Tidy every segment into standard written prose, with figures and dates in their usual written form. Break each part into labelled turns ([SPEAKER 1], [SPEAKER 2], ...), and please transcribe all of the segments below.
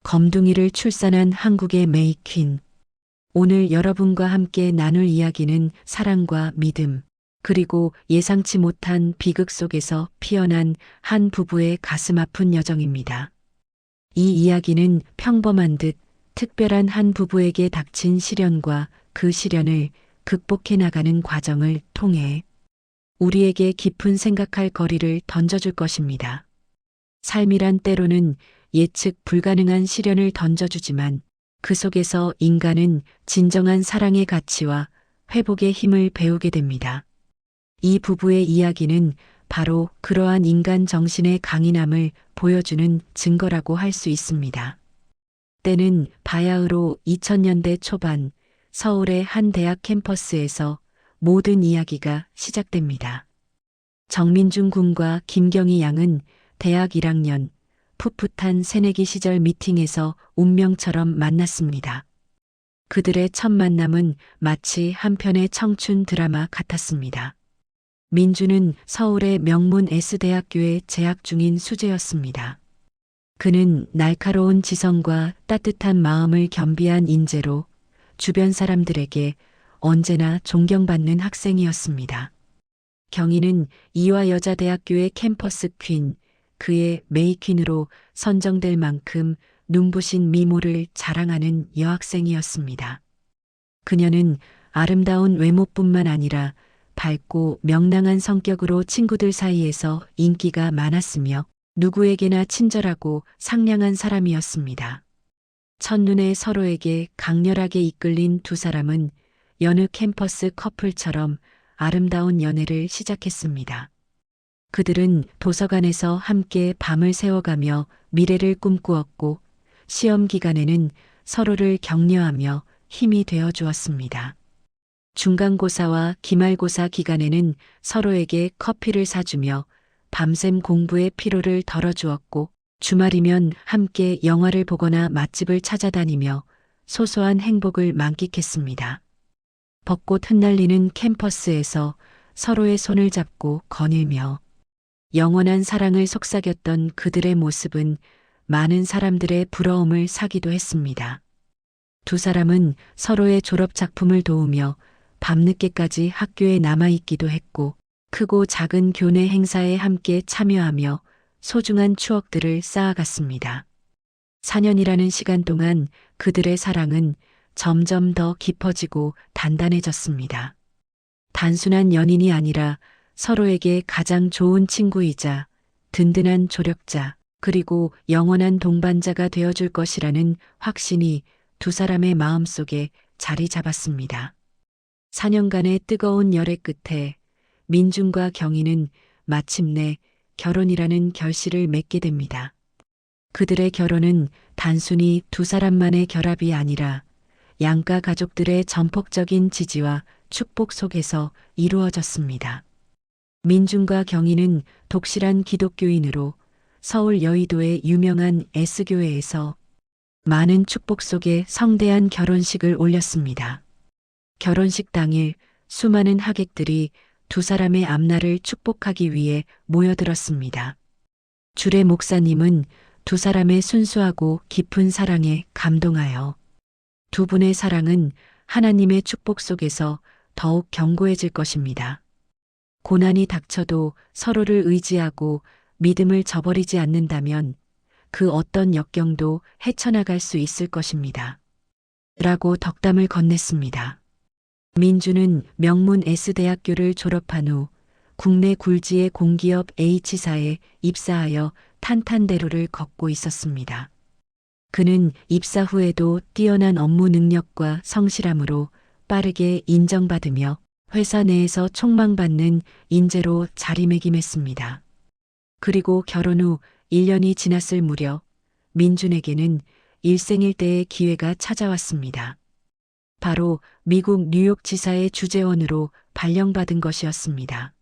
[SPEAKER 1] 검둥이를 출산한 한국의 메이퀸. 오늘 여러분과 함께 나눌 이야기는 사랑과 믿음, 그리고 예상치 못한 비극 속에서 피어난 한 부부의 가슴 아픈 여정입니다. 이 이야기는 평범한 듯 특별한 한 부부에게 닥친 시련과 그 시련을 극복해 나가는 과정을 통해 우리에게 깊은 생각할 거리를 던져줄 것입니다. 삶이란 때로는 예측 불가능한 시련을 던져주지만 그 속에서 인간은 진정한 사랑의 가치와 회복의 힘을 배우게 됩니다. 이 부부의 이야기는 바로 그러한 인간 정신의 강인함을 보여주는 증거라고 할 수 있습니다. 때는 바야흐로 2000년대 초반 서울의 한 대학 캠퍼스에서 모든 이야기가 시작됩니다. 정민중 군과 김경희 양은 대학 1학년 풋풋한 새내기 시절 미팅에서 운명처럼 만났습니다. 그들의 첫 만남은 마치 한 편의 청춘 드라마 같았습니다. 민주는 서울의 명문 S대학교에 재학 중인 수재였습니다. 그는 날카로운 지성과 따뜻한 마음을 겸비한 인재로 주변 사람들에게 언제나 존경받는 학생이었습니다. 경희는 이화여자대학교의 캠퍼스 퀸, 그의 메이퀸으로 선정될 만큼 눈부신 미모를 자랑하는 여학생이었습니다. 그녀는 아름다운 외모뿐만 아니라 밝고 명랑한 성격으로 친구들 사이에서 인기가 많았으며 누구에게나 친절하고 상냥한 사람이었습니다. 첫눈에 서로에게 강렬하게 이끌린 두 사람은 여느 캠퍼스 커플처럼 아름다운 연애를 시작했습니다. 그들은 도서관에서 함께 밤을 새워가며 미래를 꿈꾸었고 시험 기간에는 서로를 격려하며 힘이 되어 주었습니다. 중간고사와 기말고사 기간에는 서로에게 커피를 사주며 밤샘 공부의 피로를 덜어주었고 주말이면 함께 영화를 보거나 맛집을 찾아다니며 소소한 행복을 만끽했습니다. 벚꽃 흩날리는 캠퍼스에서 서로의 손을 잡고 거닐며 영원한 사랑을 속삭였던 그들의 모습은 많은 사람들의 부러움을 사기도 했습니다. 두 사람은 서로의 졸업 작품을 도우며 밤늦게까지 학교에 남아있기도 했고 크고 작은 교내 행사에 함께 참여하며 소중한 추억들을 쌓아갔습니다. 4년이라는 시간 동안 그들의 사랑은 점점 더 깊어지고 단단해졌습니다. 단순한 연인이 아니라 서로에게 가장 좋은 친구이자 든든한 조력자 그리고 영원한 동반자가 되어줄 것이라는 확신이 두 사람의 마음속에 자리 잡았습니다. 4년간의 뜨거운 열애 끝에 민중과 경희는 마침내 결혼이라는 결실을 맺게 됩니다. 그들의 결혼은 단순히 두 사람만의 결합이 아니라 양가 가족들의 전폭적인 지지와 축복 속에서 이루어졌습니다. 민중과 경희는 독실한 기독교인으로 서울 여의도의 유명한 S교회에서 많은 축복 속에 성대한 결혼식을 올렸습니다. 결혼식 당일 수많은 하객들이 두 사람의 앞날을 축복하기 위해 모여들었습니다. 주례 목사님은 두 사람의 순수하고 깊은 사랑에 감동하여 두 분의 사랑은 하나님의 축복 속에서 더욱 견고해질 것입니다. 고난이 닥쳐도 서로를 의지하고 믿음을 저버리지 않는다면 그 어떤 역경도 헤쳐나갈 수 있을 것입니다. 라고 덕담을 건넸습니다. 민주는 명문 S대학교를 졸업한 후 국내 굴지의 공기업 H사에 입사하여 탄탄대로를 걷고 있었습니다. 그는 입사 후에도 뛰어난 업무 능력과 성실함으로 빠르게 인정받으며 회사 내에서 촉망받는 인재로 자리매김했습니다. 그리고 결혼 후 1년이 지났을 무렵 민준에게는 일생일대의 기회가 찾아왔습니다. 바로 미국 뉴욕 지사의 주재원으로 발령받은 것이었습니다.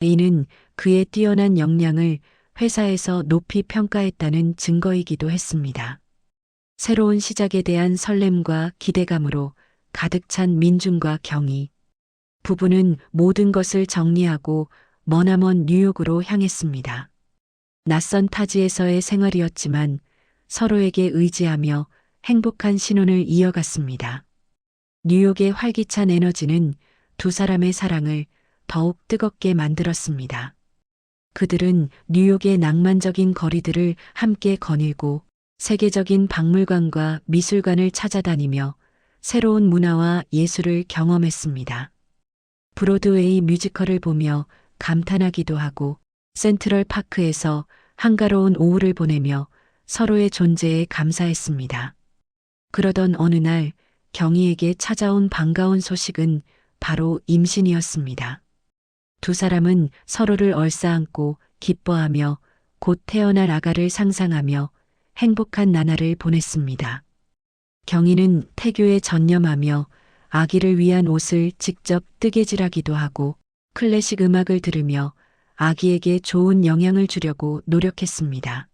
[SPEAKER 1] 이는 그의 뛰어난 역량을 회사에서 높이 평가했다는 증거이기도 했습니다. 새로운 시작에 대한 설렘과 기대감으로 가득 찬 민준과 경희. 부부는 모든 것을 정리하고 머나먼 뉴욕으로 향했습니다. 낯선 타지에서의 생활이었지만 서로에게 의지하며 행복한 신혼을 이어갔습니다. 뉴욕의 활기찬 에너지는 두 사람의 사랑을 더욱 뜨겁게 만들었습니다. 그들은 뉴욕의 낭만적인 거리들을 함께 거닐고 세계적인 박물관과 미술관을 찾아다니며 새로운 문화와 예술을 경험했습니다. 브로드웨이 뮤지컬을 보며 감탄하기도 하고 센트럴 파크에서 한가로운 오후를 보내며 서로의 존재에 감사했습니다. 그러던 어느 날 경희에게 찾아온 반가운 소식은 바로 임신이었습니다. 두 사람은 서로를 얼싸안고 기뻐하며 곧 태어날 아가를 상상하며 행복한 나날을 보냈습니다. 경희는 태교에 전념하며 아기를 위한 옷을 직접 뜨개질하기도 하고 클래식 음악을 들으며 아기에게 좋은 영향을 주려고 노력했습니다.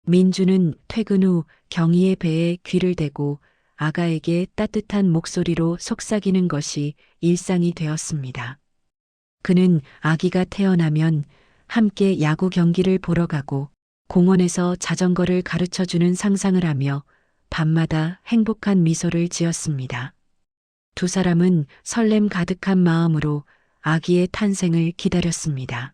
[SPEAKER 1] 민주는 퇴근 후 경희의 배에 귀를 대고 아가에게 따뜻한 목소리로 속삭이는 것이 일상이 되었습니다. 그는 아기가 태어나면 함께 야구 경기를 보러 가고 공원에서 자전거를 가르쳐주는 상상을 하며 밤마다 행복한 미소를 지었습니다. 두 사람은 설렘 가득한 마음으로 아기의 탄생을 기다렸습니다.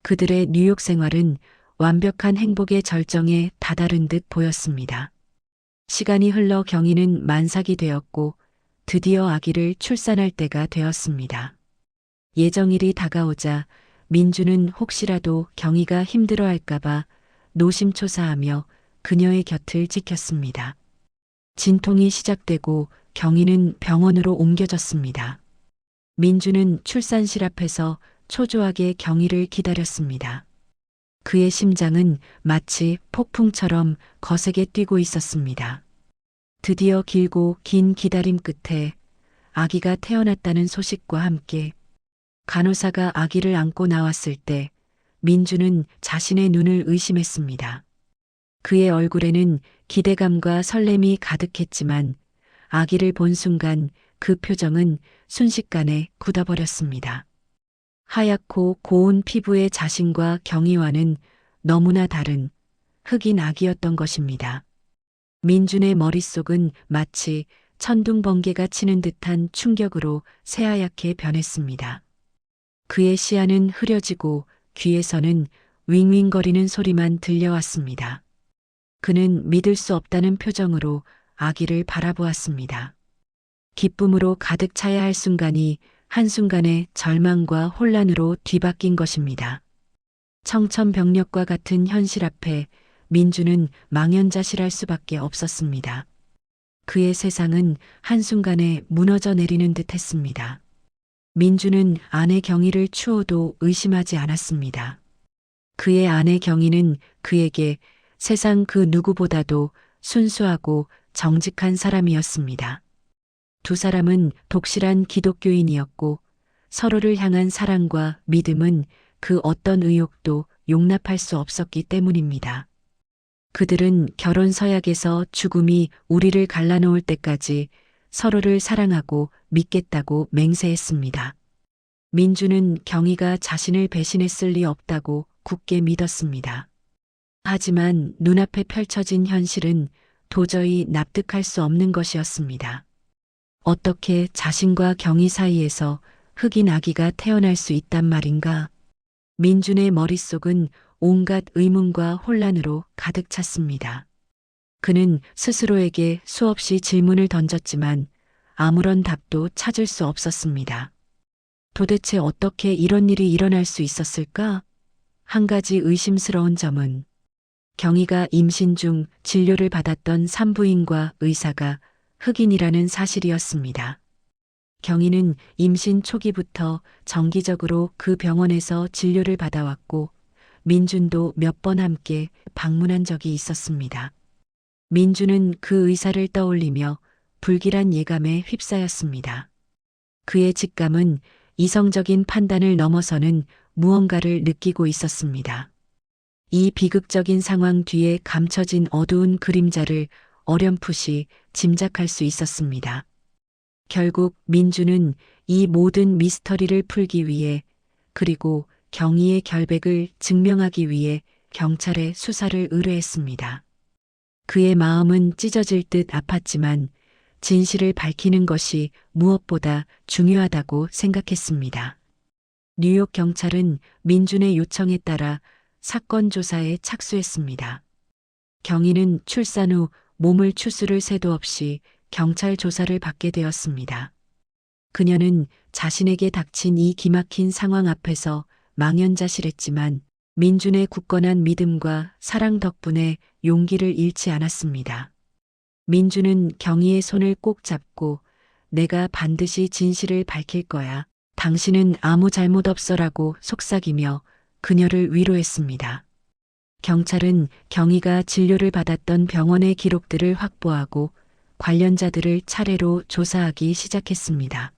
[SPEAKER 1] 그들의 뉴욕 생활은 완벽한 행복의 절정에 다다른 듯 보였습니다. 시간이 흘러 경희는 만삭이 되었고 드디어 아기를 출산할 때가 되었습니다. 예정일이 다가오자 민주는 혹시라도 경희가 힘들어할까봐 노심초사하며 그녀의 곁을 지켰습니다. 진통이 시작되고 경희는 병원으로 옮겨졌습니다. 민주는 출산실 앞에서 초조하게 경희를 기다렸습니다. 그의 심장은 마치 폭풍처럼 거세게 뛰고 있었습니다. 드디어 길고 긴 기다림 끝에 아기가 태어났다는 소식과 함께 간호사가 아기를 안고 나왔을 때 민주는 자신의 눈을 의심했습니다. 그의 얼굴에는 기대감과 설렘이 가득했지만 아기를 본 순간 그 표정은 순식간에 굳어버렸습니다. 하얗고 고운 피부의 자신과 경희와는 너무나 다른 흑인 아기였던 것입니다. 민준의 머릿속은 마치 천둥번개가 치는 듯한 충격으로 새하얗게 변했습니다. 그의 시야는 흐려지고 귀에서는 윙윙거리는 소리만 들려왔습니다. 그는 믿을 수 없다는 표정으로 아기를 바라보았습니다. 기쁨으로 가득 차야 할 순간이 한순간에 절망과 혼란으로 뒤바뀐 것입니다. 청천벽력과 같은 현실 앞에 민주는 망연자실할 수밖에 없었습니다. 그의 세상은 한순간에 무너져 내리는 듯 했습니다. 민주는 아내 경희를 추호도 의심하지 않았습니다. 그의 아내 경희는 그에게 세상 그 누구보다도 순수하고 정직한 사람이었습니다. 두 사람은 독실한 기독교인이었고 서로를 향한 사랑과 믿음은 그 어떤 의혹도 용납할 수 없었기 때문입니다. 그들은 결혼 서약에서 죽음이 우리를 갈라놓을 때까지 서로를 사랑하고 믿겠다고 맹세했습니다. 민주는 경희가 자신을 배신했을 리 없다고 굳게 믿었습니다. 하지만 눈앞에 펼쳐진 현실은 도저히 납득할 수 없는 것이었습니다. 어떻게 자신과 경희 사이에서 흑인 아기가 태어날 수 있단 말인가? 민준의 머릿속은 온갖 의문과 혼란으로 가득 찼습니다. 그는 스스로에게 수없이 질문을 던졌지만 아무런 답도 찾을 수 없었습니다. 도대체 어떻게 이런 일이 일어날 수 있었을까? 한 가지 의심스러운 점은 경희가 임신 중 진료를 받았던 산부인과 의사가 흑인이라는 사실이었습니다. 경희는 임신 초기부터 정기적으로 그 병원에서 진료를 받아왔고 민준도 몇 번 함께 방문한 적이 있었습니다. 민준은 그 의사를 떠올리며 불길한 예감에 휩싸였습니다. 그의 직감은 이성적인 판단을 넘어서는 무언가를 느끼고 있었습니다. 이 비극적인 상황 뒤에 감춰진 어두운 그림자를 어렴풋이 짐작할 수 있었습니다. 결국 민주는 이 모든 미스터리를 풀기 위해 그리고 경희의 결백을 증명하기 위해 경찰에 수사를 의뢰했습니다. 그의 마음은 찢어질 듯 아팠지만 진실을 밝히는 것이 무엇보다 중요하다고 생각했습니다. 뉴욕 경찰은 민준의 요청에 따라 사건 조사에 착수했습니다. 경위는 출산 후 몸을 추스를 새도 없이 경찰 조사를 받게 되었습니다. 그녀는 자신에게 닥친 이 기막힌 상황 앞에서 망연자실했지만 민준의 굳건한 믿음과 사랑 덕분에 용기를 잃지 않았습니다. 민준은 경희의 손을 꼭 잡고 내가 반드시 진실을 밝힐 거야. 당신은 아무 잘못 없어라고 속삭이며 그녀를 위로했습니다. 경찰은 경희가 진료를 받았던 병원의 기록들을 확보하고 관련자들을 차례로 조사하기 시작했습니다.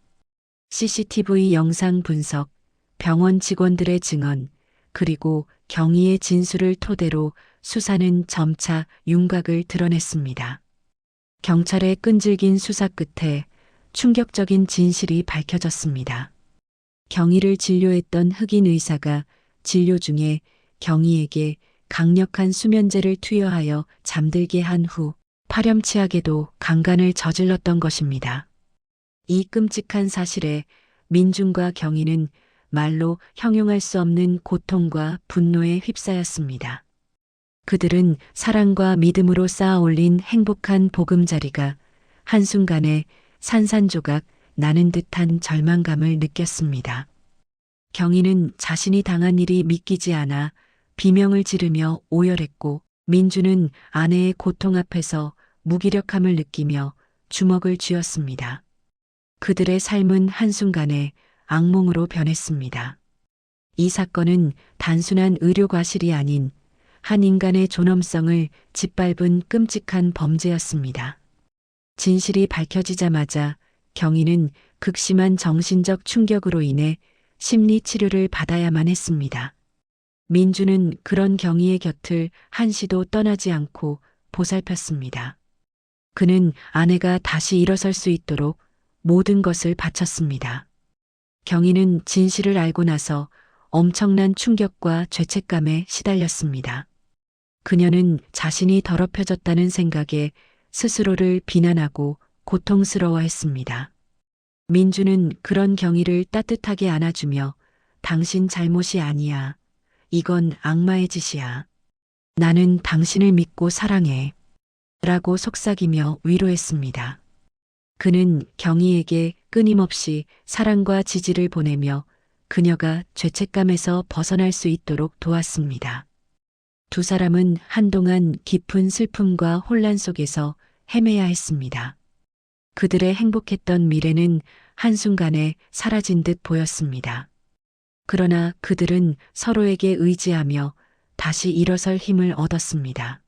[SPEAKER 1] CCTV 영상 분석, 병원 직원들의 증언, 그리고 경희의 진술을 토대로 수사는 점차 윤곽을 드러냈습니다. 경찰의 끈질긴 수사 끝에 충격적인 진실이 밝혀졌습니다. 경희를 진료했던 흑인 의사가 진료 중에 경희에게 강력한 수면제를 투여하여 잠들게 한 후 파렴치하게도 강간을 저질렀던 것입니다. 이 끔찍한 사실에 민준과 경희는 말로 형용할 수 없는 고통과 분노에 휩싸였습니다. 그들은 사랑과 믿음으로 쌓아 올린 행복한 보금자리가 한순간에 산산조각 나는 듯한 절망감을 느꼈습니다. 경희는 자신이 당한 일이 믿기지 않아 비명을 지르며 오열했고 민주는 아내의 고통 앞에서 무기력함을 느끼며 주먹을 쥐었습니다. 그들의 삶은 한순간에 악몽으로 변했습니다. 이 사건은 단순한 의료 과실이 아닌 한 인간의 존엄성을 짓밟은 끔찍한 범죄였습니다. 진실이 밝혀지자마자 경희는 극심한 정신적 충격으로 인해 심리 치료를 받아야만 했습니다. 민주는 그런 경희의 곁을 한시도 떠나지 않고 보살폈습니다. 그는 아내가 다시 일어설 수 있도록 모든 것을 바쳤습니다. 경희는 진실을 알고 나서 엄청난 충격과 죄책감에 시달렸습니다. 그녀는 자신이 더럽혀졌다는 생각에 스스로를 비난하고 고통스러워했습니다. 민주는 그런 경희를 따뜻하게 안아주며 당신 잘못이 아니야. 이건 악마의 짓이야. 나는 당신을 믿고 사랑해. 라고 속삭이며 위로했습니다. 그는 경희에게 끊임없이 사랑과 지지를 보내며 그녀가 죄책감에서 벗어날 수 있도록 도왔습니다. 두 사람은 한동안 깊은 슬픔과 혼란 속에서 헤매야 했습니다. 그들의 행복했던 미래는 한순간에 사라진 듯 보였습니다. 그러나 그들은 서로에게 의지하며 다시 일어설 힘을 얻었습니다.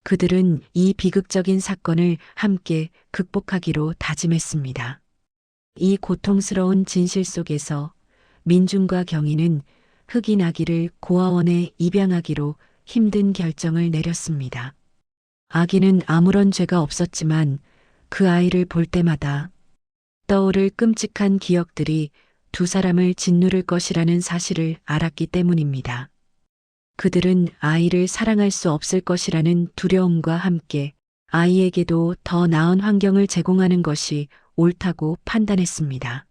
[SPEAKER 1] 그들은 이 비극적인 사건을 함께 극복하기로 다짐했습니다. 이 고통스러운 진실 속에서 민준과 경희는 흑인 아기를 고아원에 입양하기로 힘든 결정을 내렸습니다. 아기는 아무런 죄가 없었지만 그 아이를 볼 때마다 떠오를 끔찍한 기억들이 두 사람을 짓누를 것이라는 사실을 알았기 때문입니다. 그들은 아이를 사랑할 수 없을 것이라는 두려움과 함께 아이에게도 더 나은 환경을 제공하는 것이 옳다고 판단했습니다.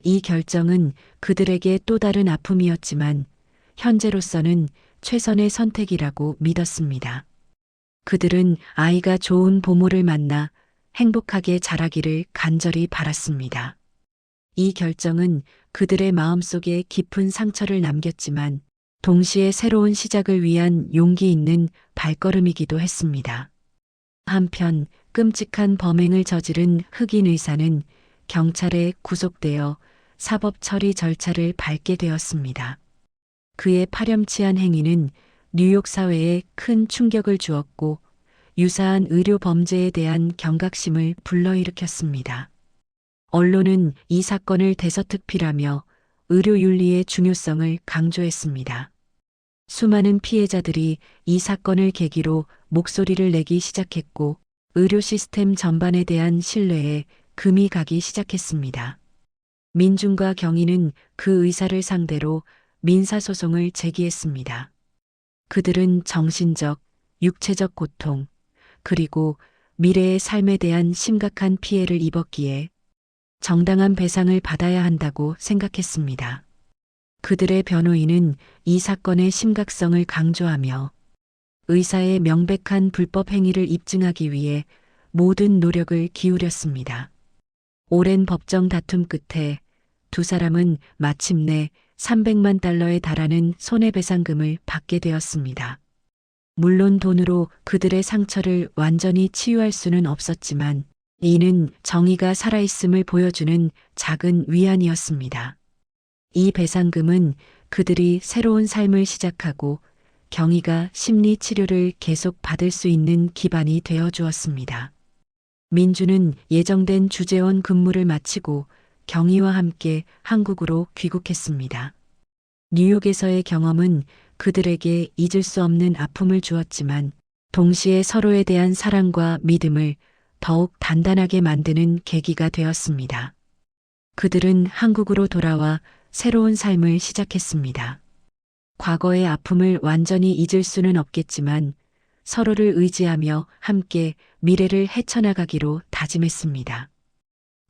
[SPEAKER 1] 이 결정은 그들에게 또 다른 아픔이었지만 현재로서는 최선의 선택이라고 믿었습니다. 그들은 아이가 좋은 부모를 만나 행복하게 자라기를 간절히 바랐습니다. 이 결정은 그들의 마음속에 깊은 상처를 남겼지만 동시에 새로운 시작을 위한 용기 있는 발걸음이기도 했습니다. 한편 끔찍한 범행을 저지른 흑인 의사는 경찰에 구속되어 사법 처리 절차를 밟게 되었습니다. 그의 파렴치한 행위는 뉴욕 사회에 큰 충격을 주었고 유사한 의료 범죄에 대한 경각심을 불러일으켰습니다. 언론은 이 사건을 대서특필하며 의료 윤리의 중요성을 강조했습니다. 수많은 피해자들이 이 사건을 계기로 목소리를 내기 시작했고 의료 시스템 전반에 대한 신뢰에 금이 가기 시작했습니다. 민준과 경희는 그 의사를 상대로 민사소송을 제기했습니다. 그들은 정신적, 육체적 고통, 그리고 미래의 삶에 대한 심각한 피해를 입었기에 정당한 배상을 받아야 한다고 생각했습니다. 그들의 변호인은 이 사건의 심각성을 강조하며 의사의 명백한 불법 행위를 입증하기 위해 모든 노력을 기울였습니다. 오랜 법정 다툼 끝에 두 사람은 마침내 300만 달러에 달하는 손해배상금을 받게 되었습니다. 물론 돈으로 그들의 상처를 완전히 치유할 수는 없었지만 이는 정의가 살아있음을 보여주는 작은 위안이었습니다. 이 배상금은 그들이 새로운 삶을 시작하고 경희가 심리 치료를 계속 받을 수 있는 기반이 되어 주었습니다. 민주는 예정된 주재원 근무를 마치고 경희와 함께 한국으로 귀국했습니다. 뉴욕에서의 경험은 그들에게 잊을 수 없는 아픔을 주었지만 동시에 서로에 대한 사랑과 믿음을 더욱 단단하게 만드는 계기가 되었습니다. 그들은 한국으로 돌아와 새로운 삶을 시작했습니다. 과거의 아픔을 완전히 잊을 수는 없겠지만 서로를 의지하며 함께 미래를 헤쳐나가기로 다짐했습니다.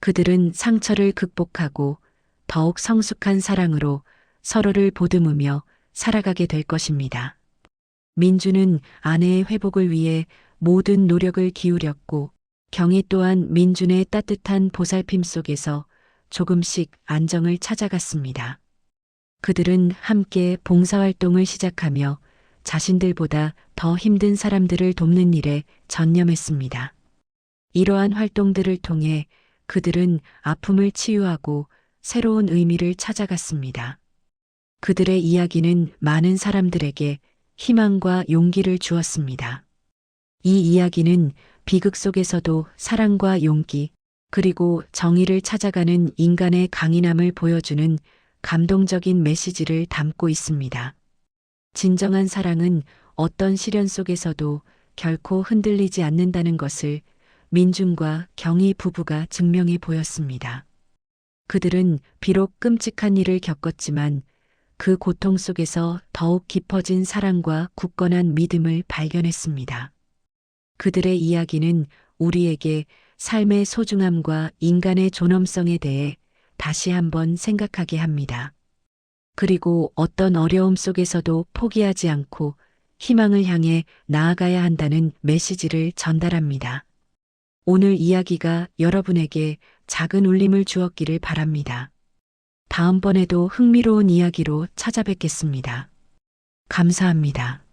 [SPEAKER 1] 그들은 상처를 극복하고 더욱 성숙한 사랑으로 서로를 보듬으며 살아가게 될 것입니다. 민주는 아내의 회복을 위해 모든 노력을 기울였고 경희 또한 민준의 따뜻한 보살핌 속에서 조금씩 안정을 찾아갔습니다. 그들은 함께 봉사활동을 시작하며 자신들보다 더 힘든 사람들을 돕는 일에 전념했습니다. 이러한 활동들을 통해 그들은 아픔을 치유하고 새로운 의미를 찾아갔습니다. 그들의 이야기는 많은 사람들에게 희망과 용기를 주었습니다. 이 이야기는 비극 속에서도 사랑과 용기, 그리고 정의를 찾아가는 인간의 강인함을 보여주는 감동적인 메시지를 담고 있습니다. 진정한 사랑은 어떤 시련 속에서도 결코 흔들리지 않는다는 것을 민준과 경희 부부가 증명해 보였습니다. 그들은 비록 끔찍한 일을 겪었지만 그 고통 속에서 더욱 깊어진 사랑과 굳건한 믿음을 발견했습니다. 그들의 이야기는 우리에게 삶의 소중함과 인간의 존엄성에 대해 다시 한번 생각하게 합니다. 그리고 어떤 어려움 속에서도 포기하지 않고 희망을 향해 나아가야 한다는 메시지를 전달합니다. 오늘 이야기가 여러분에게 작은 울림을 주었기를 바랍니다. 다음번에도 흥미로운 이야기로 찾아뵙겠습니다. 감사합니다.